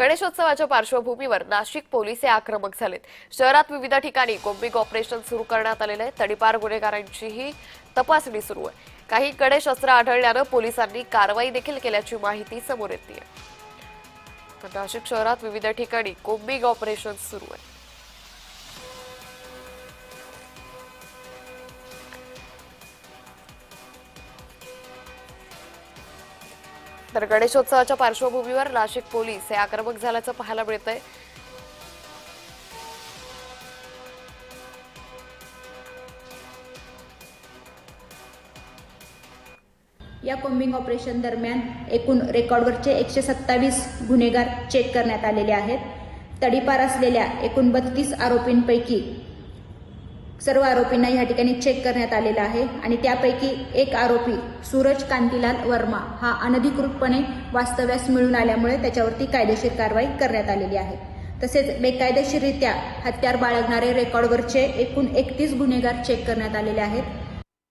गणेशोत्सवाच्या पार्श्वभूमीवर नाशिक पोलीस हे आक्रमक झालेत। शहरात विविध ठिकाणी कॉम्बिंग ऑपरेशन सुरू करण्यात आलेले आहे। तडीपार गुन्हेगारांचीही तपासणी सुरू आहे। काही गणेश अस्त्र आढळल्यानं पोलिसांनी कारवाई देखील केल्याची माहिती समोर येते। नाशिक शहरात विविध ठिकाणी कॉम्बिंग ऑपरेशन सुरू आहे। तर गणेशोत्सवाच्या पार्श्वभूमीवर नाशिक पोलीस हे आक्रमक झाल्याचं पाहायला मिळतंय। या कॉम्बिंग ऑपरेशन दरम्यान एकूण रेकॉर्डवरचे 127 गुन्हेगार चेक करण्यात आलेले आहेत। तडीपार असलेल्या एकूण 32 आरोपींपैकी सर्व आरोपींना या ठिकाणी चेक करण्यात आलेला आहे आणि त्यापैकी एक आरोपी सूरज कांतीलाल वर्मा हा अनधिकृतपणे वास्तव्यास मिळून आल्यामुळे त्याच्यावरती कायदेशीर कारवाई करण्यात आलेली आहे। तसेच बेकायदेशीररित्या हत्यार बाळगणारे रेकॉर्डवरचे एकूण 31 गुन्हेगार चेक करण्यात आलेले आहेत।